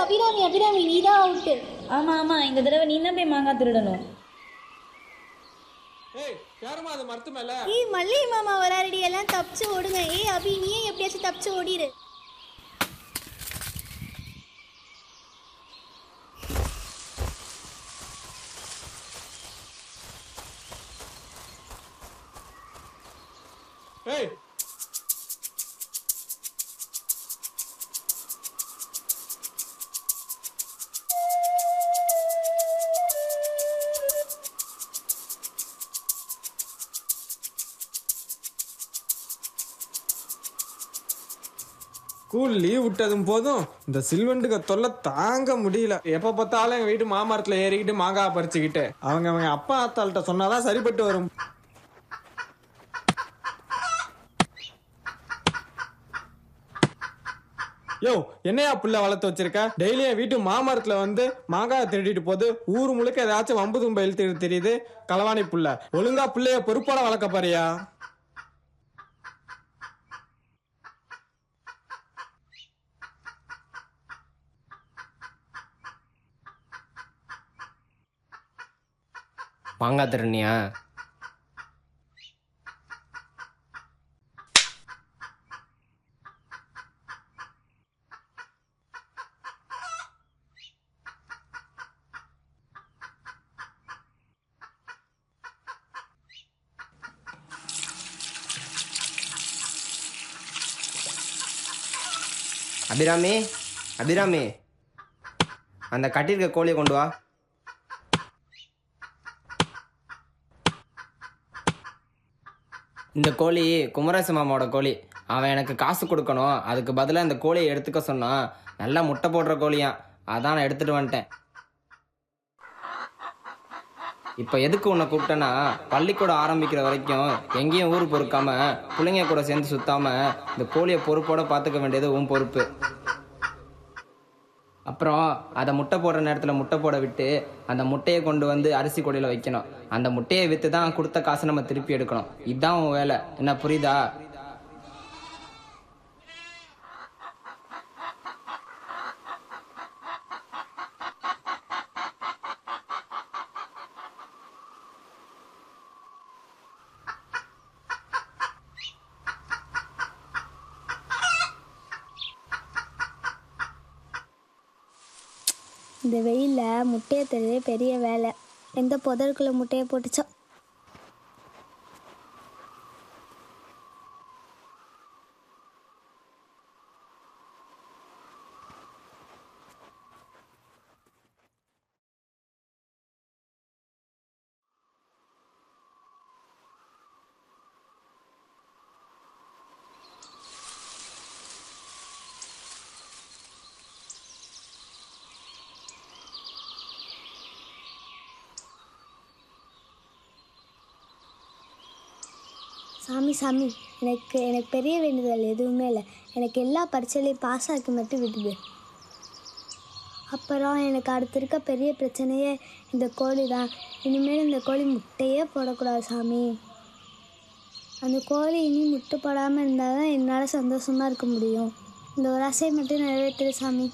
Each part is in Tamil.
அபிராமி அபிராமி நீ தான் அவுட்டு. ஆமாம், இந்த தடவை நீ தான் போய் மாங்காய் திருடணும். யாருமா அது மரத்து மேல? ஏய் மல்லிகை மாமா வராரடி, எல்லாம் தப்பிச்சு ஓடுங்க. ஏய் அபி நீயே எப்படியாச்சும் தப்பிச்சு ஓடிடு. ஏய் ஸ்கூல் லீவ் விட்டதும் போதும் இந்த சில்வண்டுக்கு தொல்லை தாங்க முடியல. எப்போ பார்த்தாலும் எங்கள் வீட்டு மாமரத்தில் ஏறிக்கிட்டு மாங்காய் பறிச்சுக்கிட்டு அவங்க அப்பா ஆத்தாள்கிட்ட சொன்னாதான் சரிப்பட்டு வரும். யோ என்னையா புள்ள வளர்த்து வச்சிருக்க? டெய்லியும் வீட்டு மாமரத்துல வந்து மாங்காய் திருடிட்டு போது ஊர் முழுக்க ஏதாச்சும் வம்பு தும்ப இழுத்து தெரியுது. களவாணி புள்ள, ஒழுங்கா புள்ளைய பொறுப்போட வளர்க்க பாரியா. மாங்காய் திருநியா? அபிராமி, அபிராமி, அந்த கட்டியிருக்க கோழியை கொண்டு வா. இந்த கோழி குமரேச மாமாவோட கோழி. அவன் எனக்கு காசு கொடுக்கணும், அதுக்கு பதிலாக இந்த கோழியை எடுத்துக்க சொன்னான். நல்லா முட்டை போடுற கோழியான், அதான் நான் எடுத்துகிட்டு வந்துட்டேன். இப்போ எதுக்கு உன்னை கூப்பிட்டேன்னா, பள்ளிக்கூடம் ஆரம்பிக்கிற வரைக்கும் எங்கேயும் ஊர் பொறுக்காம பிள்ளைங்க கூட சேர்ந்து சுத்தாமல் இந்த கோழியை பொறுப்போட பார்த்துக்க வேண்டியது உன் பொறுப்பு. அப்புறம் அதை முட்டை போடுற நேரத்தில் முட்டை போட விட்டு அந்த முட்டையை கொண்டு வந்து அரிசி கொடியில் வைக்கணும். அந்த முட்டையை விற்று தான் கொடுத்த காசை நம்ம திருப்பி எடுக்கணும். இதுதான் உன் வேலை. என்ன புரியுதா? இந்த வெயிலில் முட்டையை தருவே பெரிய வேலை. எந்த புதருக்குள்ளே முட்டையை போட்டுச்சோ. சாமி சாமி, எனக்கு பெரிய வேண்டுதல் எதுவுமே இல்லை. எனக்கு எல்லா பரீட்சையிலையும் பாஸ் ஆக்கி மட்டும் விடுது. அப்புறம் எனக்கு அடுத்து இருக்க பெரிய பிரச்சனையே இந்த கோழி தான். இனிமேல் இந்த கோழி முட்டையே போடக்கூடாது சாமி. அந்த கோழி இனி முட்டை போடாமல் இருந்தால் தான் என்னால் சந்தோஷமாக இருக்க முடியும். இந்த ஒரு ஆசையை மட்டும் நிறைவேற்றுரு சாமி.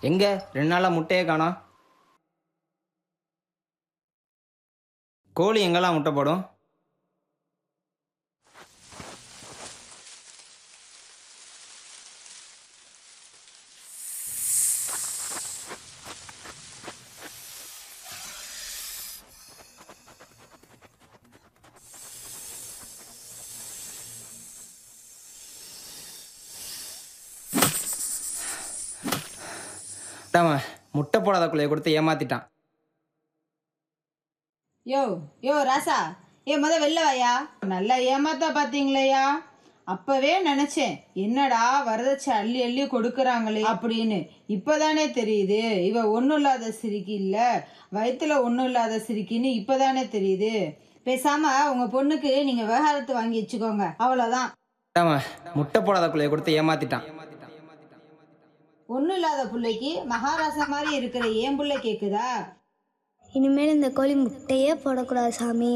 எங்க 2 நாளாக முட்டையே காணோம். கோழி எங்கெல்லாம் முட்டை போடும்? முட்டை போடாத குள்ளையை கொடுத்து ஏமாத்திட்டான். யோ யோ ராசா, வெளில வாயா. நல்லா ஏமாத்தா பார்த்தீங்களேயா. அப்பவே நினைச்சேன் என்னடா வரதட்சை அள்ளி அள்ளி கொடுக்குறாங்களே அப்படின்னு. இப்பதானே தெரியுது இவ ஒன்றும் இல்லாத சிரிக்கி இல்ல, வயிற்றுல ஒன்றும் இல்லாத சிரிக்கின்னு இப்பதானே தெரியுது. பேசாம உங்க பொண்ணுக்கு நீங்க விவகாரத்து வாங்கி வச்சுக்கோங்க, அவ்வளோதான். முட்டை போடாத பிள்ளைய கொடுத்து ஏமாத்திட்டான். ஒன்றும் இல்லாத பிள்ளைக்கு மகாராசா மாதிரி இருக்கிற ஏன் பிள்ளை கேட்குதா? இனிமேல் இந்த கோழி முட்டையே போடக்கூடாது சாமி.